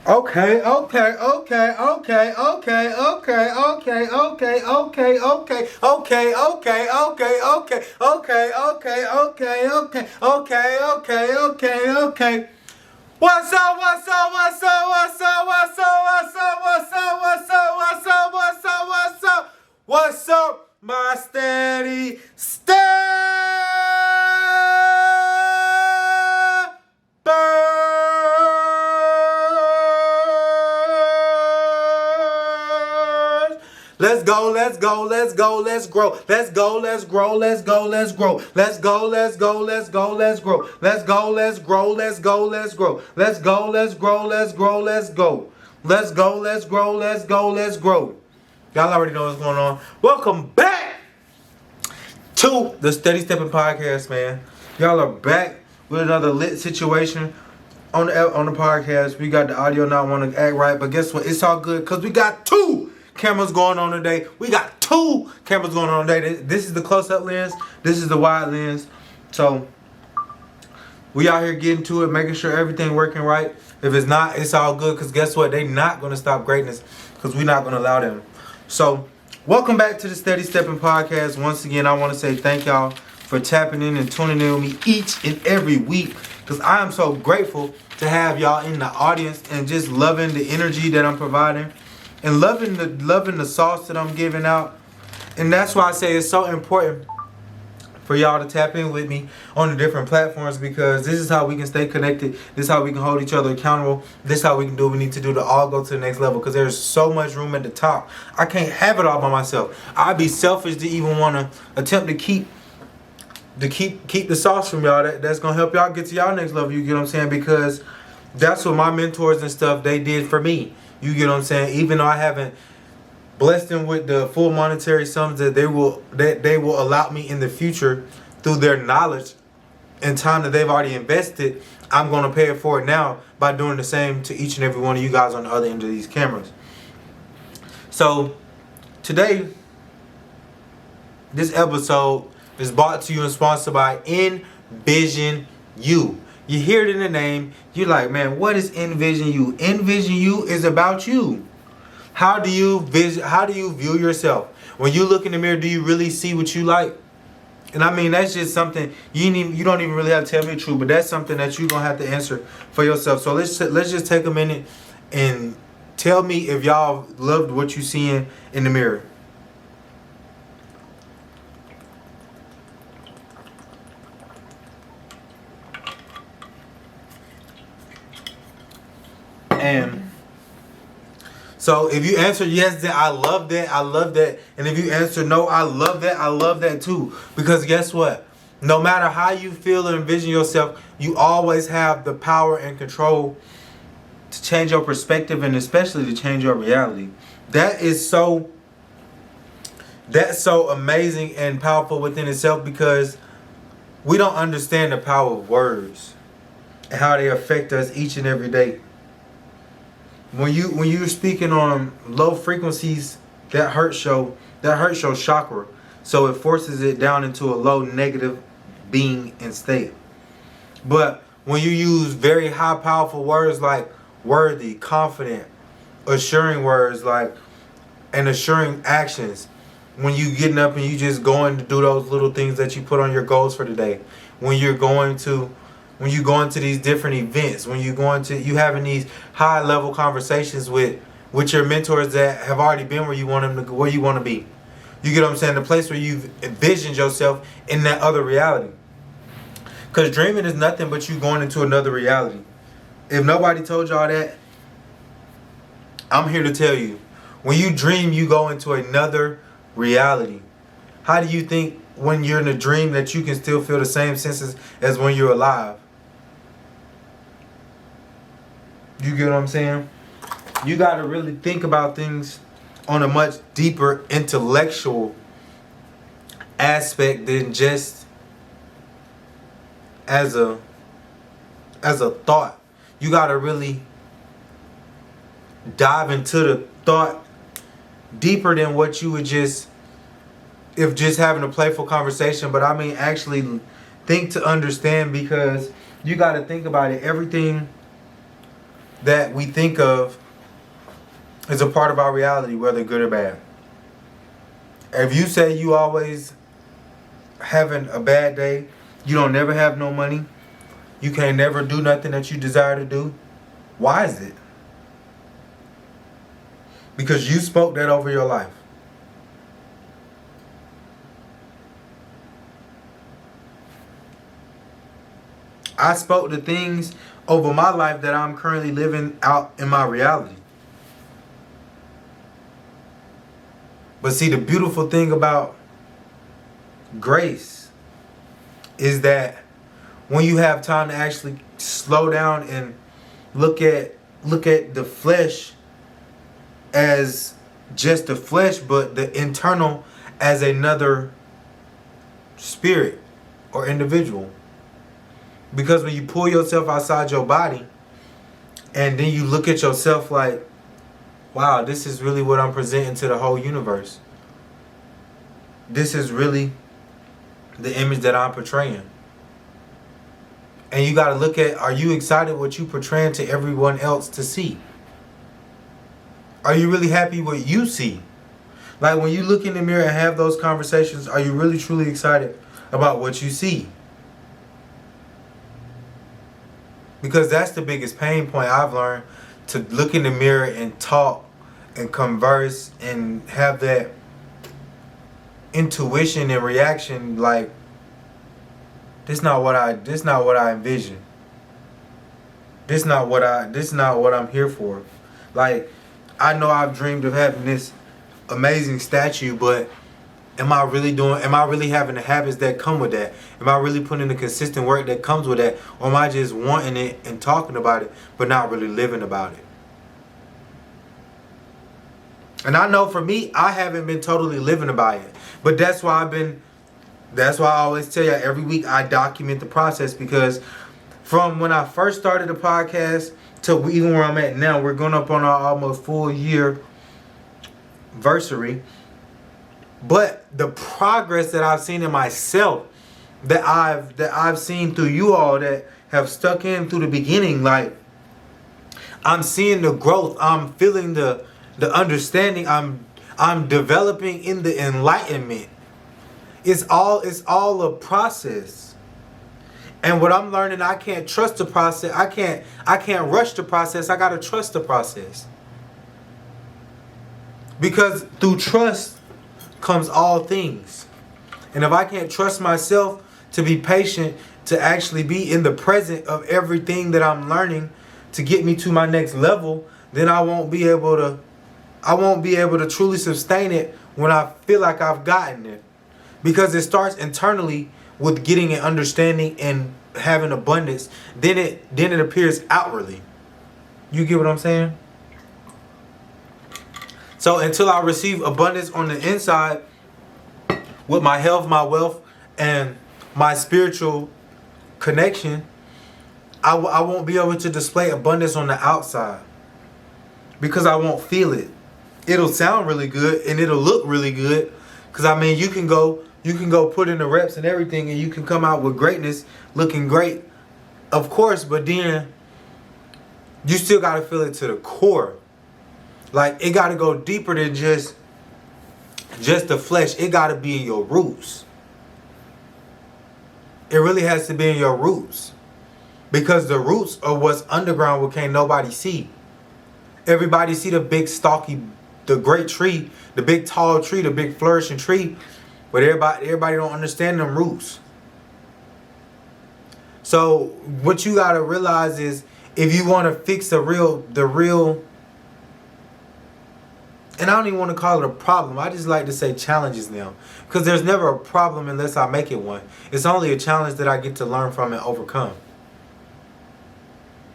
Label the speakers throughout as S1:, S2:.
S1: Okay. What's up? What's up, my steady steppers. Let's go, let's grow. Let's grow, let's grow. Let's go, let's grow. Let's grow, let's grow. Let's go, let's grow. Let's go, let's grow. Let's go, let's grow. Let's go, let's grow. Let's go, let's grow. Let's grow, let's go. Let's go, let's grow. Let's go, let's grow. Y'all already know what's going on. Welcome back to the Steady.Stepping Podcast, man. Y'all are back with another lit situation on the podcast. We got the audio not want to act right, but guess what? It's all good because we got two cameras going on today. This is the close-up lens. This is the wide lens. So we out here getting to it, making sure everything working right. If it's not, it's all good because guess what? They not going to stop greatness because we're not going to allow them. So welcome back to the Steady Stepping Podcast. Once again, I want to say thank y'all for tapping in and tuning in with me each and every week because I am so grateful to have y'all in the audience and just loving the energy that I'm providing and loving the sauce that I'm giving out. And that's why I say it's so important for y'all to tap in with me on the different platforms because this is how we can stay connected. This is how we can hold each other accountable. This is how we can do what we need to do to all go to the next level because there's so much room at the top. I can't have it all by myself. I'd be selfish to even want to attempt to keep the sauce from y'all. That's going to help y'all get to y'all next level. You get what I'm saying? Because that's what my mentors and stuff, they did for me. You get what I'm saying? Even though I haven't blessed them with the full monetary sums that they will allow me in the future through their knowledge and time that they've already invested, I'm going to pay it forward now by doing the same to each and every one of you guys on the other end of these cameras. So today, this episode is brought to you and sponsored by Envision You. You hear it in the name. You're like, man, what is Envision You? Envision You is about you. How do you view yourself? When you look in the mirror, do you really see what you like? And I mean, that's just something you don't even really have to tell me the truth, but that's something that you're gonna have to answer for yourself. So let's just take a minute and tell me if y'all loved what you seeing in the mirror. And so if you answer yes, then I love that. And if you answer no, I love that too. Because guess what? No matter how you feel and envision yourself, you always have the power and control to change your perspective and especially to change your reality. That's so amazing and powerful within itself because we don't understand the power of words and how they affect us each and every day. When you're speaking on low frequencies, that hurts your chakra. So it forces it down into a low negative being and state. But when you use very high powerful words like worthy, confident, assuring words like and assuring actions, when you getting up and you just going to do those little things that you put on your goals for the day, when you go into these different events, when you having these high level conversations with your mentors that have already been where you want to be. You get what I'm saying? The place where you've envisioned yourself in that other reality. Because dreaming is nothing but you going into another reality. If nobody told y'all that, I'm here to tell you. When you dream, you go into another reality. How do you think when you're in a dream that you can still feel the same senses as when you're alive? You get what I'm saying? You got to really think about things on a much deeper intellectual aspect than just as a thought. You got to really dive into the thought deeper than what you would just having a playful conversation. But I mean actually think to understand, because you got to think about it. Everything that we think of is a part of our reality, whether good or bad. If you say you always having a bad day, you don't never have no money, you can't never do nothing that you desire to do, why is it? Because you spoke that over your life. I spoke the things over my life that I'm currently living out in my reality. But see, the beautiful thing about grace is that when you have time to actually slow down and look at the flesh as just the flesh, but the internal as another spirit or individual. Because when you pull yourself outside your body and then you look at yourself like, wow, this is really what I'm presenting to the whole universe. This is really the image that I'm portraying. And you got to look at, are you excited what you portraying to everyone else to see? Are you really happy what you see? Like when you look in the mirror and have those conversations, are you really truly excited about what you see? Because that's the biggest pain point I've learned, to look in the mirror and talk and converse and have that intuition and reaction like, this not what I envision. This not what I'm here for. Like, I know I've dreamed of having this amazing statue, but am I really having the habits that come with that? Am I really putting in the consistent work that comes with that? Or am I just wanting it and talking about it, but not really living about it? And I know for me, I haven't been totally living about it. But that's why I always tell you every week I document the process, because from when I first started the podcast to even where I'm at now, we're going up on our almost full year anniversary. But the progress that I've seen in myself, that I've seen through you all that have stuck in through the beginning, like I'm seeing the growth, I'm feeling the understanding, I'm developing in the enlightenment. It's all a process. And what I'm learning, I can't trust the process. I can't rush the process. I gotta trust the process. Because through trust comes all things. And if I can't trust myself to be patient, to actually be in the present of everything that I'm learning to get me to my next level, then I won't be able to truly sustain it when I feel like I've gotten it. Because it starts internally with getting an understanding and having abundance. Then it appears outwardly. You get what I'm saying? So until I receive abundance on the inside with my health, my wealth, and my spiritual connection, I won't be able to display abundance on the outside. Because I won't feel it. It'll sound really good and it'll look really good. Because I mean, you can go put in the reps and everything and you can come out with greatness, looking great, of course, but then you still got to feel it to the core. Like, it got to go deeper than just the flesh. It got to be in your roots. It really has to be in your roots. Because the roots are what's underground, what can't nobody see. Everybody see the big stalky, the great tree, the big tall tree, the big flourishing tree. But everybody don't understand them roots. So what you gotta realize is, if you want to fix the real, and I don't even want to call it a problem. I just like to say challenges now, because there's never a problem unless I make it one. It's only a challenge that I get to learn from and overcome.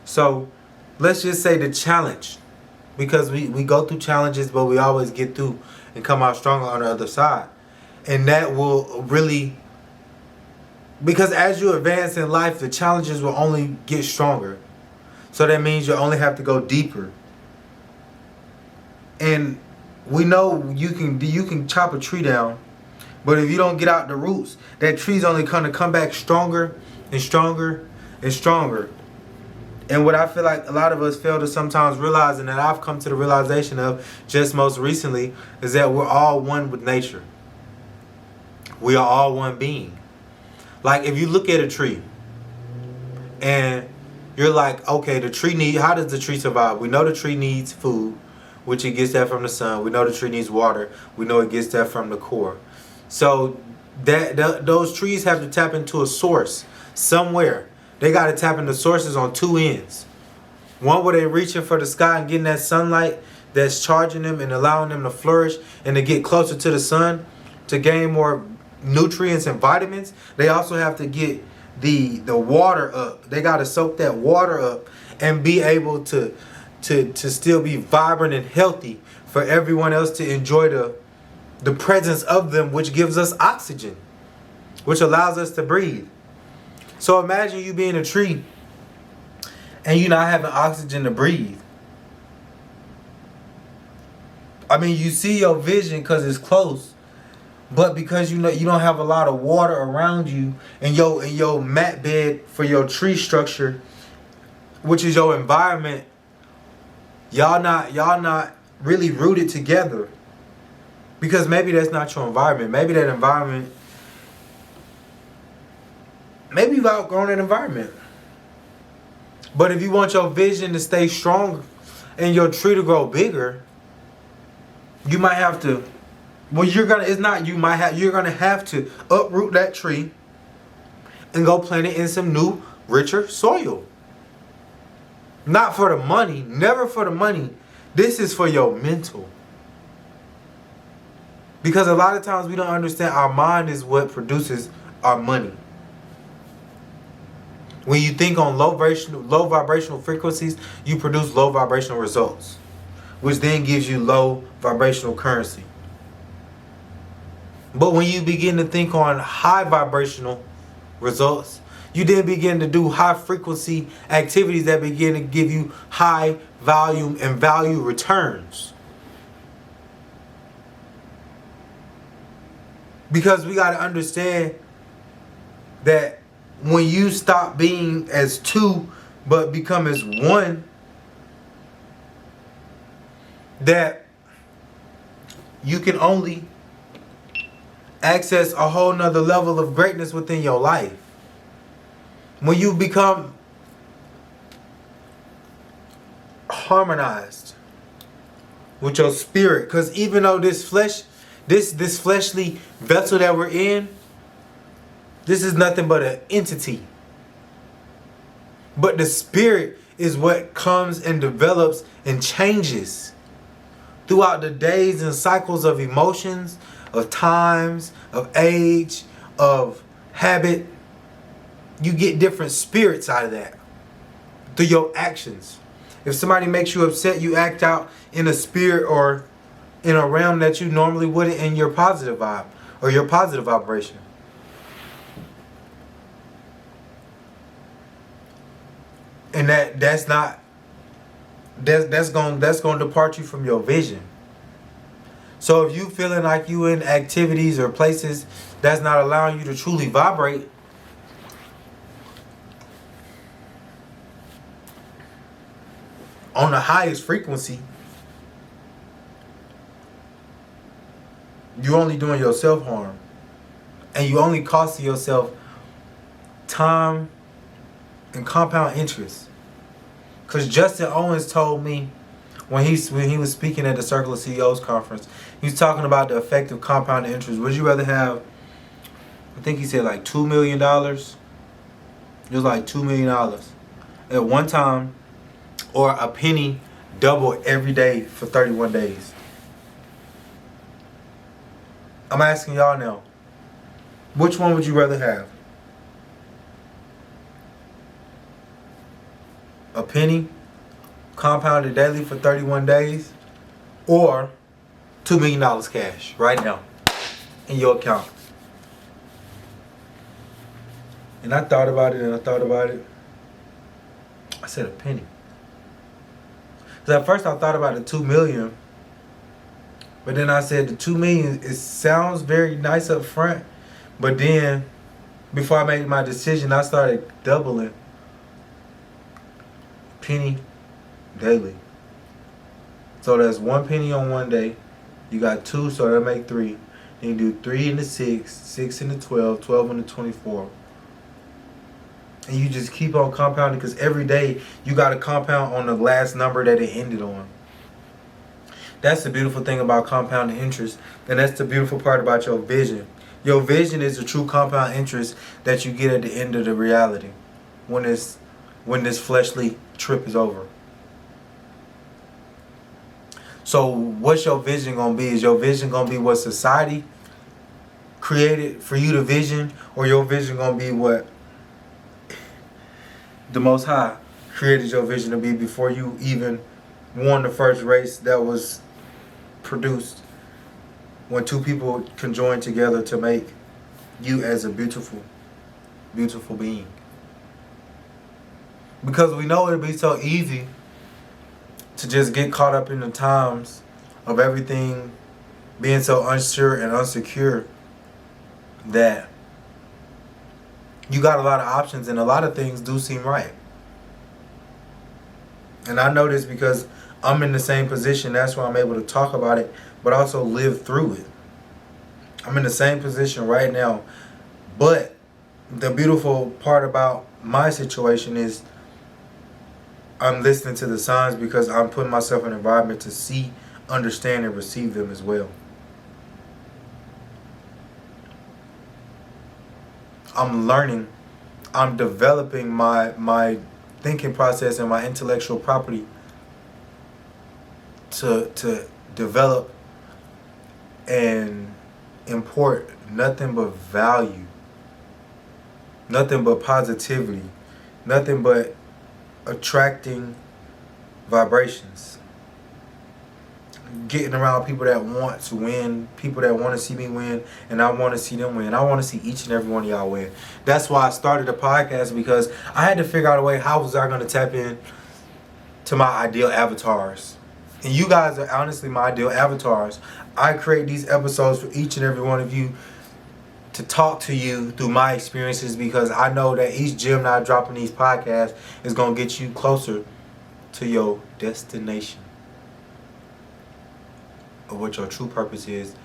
S1: So let's just say the challenge, because we go through challenges, but we always get through and come out stronger on the other side. And that will really, because as you advance in life, the challenges will only get stronger. So that means you only have to go deeper. And we know you can chop a tree down, but if you don't get out the roots, that tree's only going to come back stronger and stronger and stronger. And what I feel like a lot of us fail to sometimes realize, and that I've come to the realization of just most recently, is that we're all one with nature. We are all one being. Like if you look at a tree and you're like, okay, how does the tree survive? We know the tree needs food, which it gets that from the sun. We know the tree needs water. We know it gets that from the core. So those trees have to tap into a source somewhere. They got to tap into sources on two ends. One where they're reaching for the sky and getting that sunlight that's charging them and allowing them to flourish and to get closer to the sun to gain more nutrients and vitamins. They also have to get the water up. They got to soak that water up and be able to still be vibrant and healthy for everyone else to enjoy the presence of them, which gives us oxygen, which allows us to breathe. So imagine you being a tree and you not having oxygen to breathe. I mean, you see your vision because it's close, but because you don't have a lot of water around you and your mat bed for your tree structure, which is your environment, y'all not really rooted together. Because maybe that's not your environment. Maybe that environment, maybe you've outgrown that environment. But if you want your vision to stay strong and your tree to grow bigger, you might have to, you're gonna have to uproot that tree and go plant it in some new, richer soil. Not for the money, never for the money. This is for your mental. Because a lot of times we don't understand our mind is what produces our money. When you think on low vibrational frequencies, you produce low vibrational results, which then gives you low vibrational currency. But when you begin to think on high vibrational results, you then begin to do high frequency activities that begin to give you high volume and value returns. Because we got to understand that when you stop being as two but become as one, that you can only access a whole nother level of greatness within your life. When you become harmonized with your spirit, because even though this fleshly vessel that we're in, this is nothing but an entity. But the spirit is what comes and develops and changes throughout the days and cycles of emotions, of times, of age, of habit. You get different spirits out of that through your actions. If somebody makes you upset, you act out in a spirit or in a realm that you normally wouldn't in your positive vibe or your positive vibration. And that's going to depart you from your vision. So if you feeling like you in activities or places that's not allowing you to truly vibrate, on the highest frequency, you're only doing yourself harm. And you only costing yourself time and compound interest. Because Justin Owens told me when he was speaking at the Circle of CEOs conference, he was talking about the effect of compound interest. Would you rather have, I think he said like $2 million? It was like $2 million at one time, or a penny double every day for 31 days. I'm asking y'all now, which one would you rather have? A penny compounded daily for 31 days, or $2 million cash right now in your account? And I thought about it. I said a penny. Because at first I thought about the 2 million. But then I said the 2 million, it sounds very nice up front. But then, before I made my decision, I started doubling. penny daily. So that's 1 penny on one day. You got 2, so that'll make 3. Then you do 3 into 6, 6 into 12, 12 into 24. And you just keep on compounding, because every day you got to compound on the last number that it ended on. That's the beautiful thing about compounding interest. And that's the beautiful part about your vision. Your vision is the true compound interest that you get at the end of the reality. When this fleshly trip is over. So what's your vision going to be? Is your vision going to be what society created for you to vision? Or your vision going to be what the Most High created your vision to be before you even won the first race that was produced, when 2 people conjoined together to make you as a beautiful, beautiful being? Because we know it'd be so easy to just get caught up in the times of everything being so unsure and unsecure that you got a lot of options, and a lot of things do seem right. And I know this because I'm in the same position. That's why I'm able to talk about it, but also live through it. I'm in the same position right now. But the beautiful part about my situation is I'm listening to the signs, because I'm putting myself in an environment to see, understand, and receive them as well. I'm learning. I'm developing my thinking process and my intellectual property to develop and import nothing but value, nothing but positivity, nothing but attracting vibrations. Getting around people that want to win, people that want to see me win, and I want to see them win. I want to see each and every one of y'all win. That's why I started the podcast, because I had to figure out a way, how was I going to tap in to my ideal avatars. And you guys are honestly my ideal avatars. I create these episodes for each and every one of you to talk to you through my experiences, because I know that each gem that I drop in these podcasts is going to get you closer to your destination, of what your true purpose is,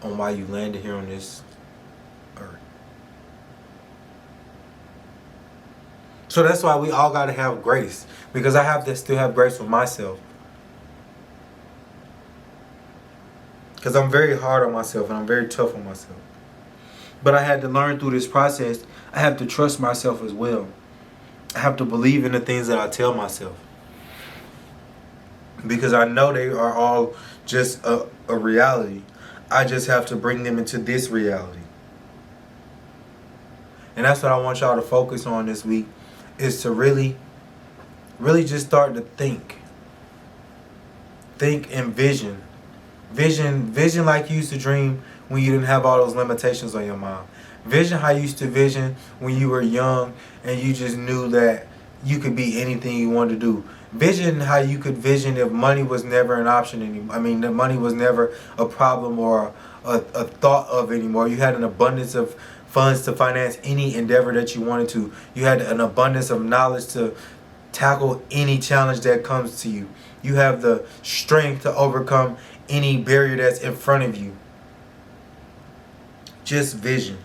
S1: on why you landed here on this earth. So that's why we all got to have grace, because I have to still have grace with myself. Because I'm very hard on myself and I'm very tough on myself. But I had to learn through this process, I have to trust myself as well. I have to believe in the things that I tell myself. Because I know they are all just a reality. I just have to bring them into this reality. And that's what I want y'all to focus on this week, is to really just start to think. Think and vision. Vision like you used to dream when you didn't have all those limitations on your mind. Vision how you used to vision when you were young and you just knew that you could be anything you wanted to do. Vision how you could vision if money was never an option anymore. I mean, the money was never a problem or a thought of anymore. You had an abundance of funds to finance any endeavor that you wanted to. You had an abundance of knowledge to tackle any challenge that comes to you. You have the strength to overcome any barrier that's in front of you. Just vision.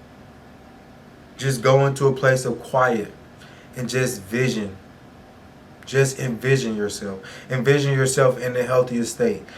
S1: Just go into a place of quiet and just vision. Just envision yourself. Envision yourself in the healthiest state.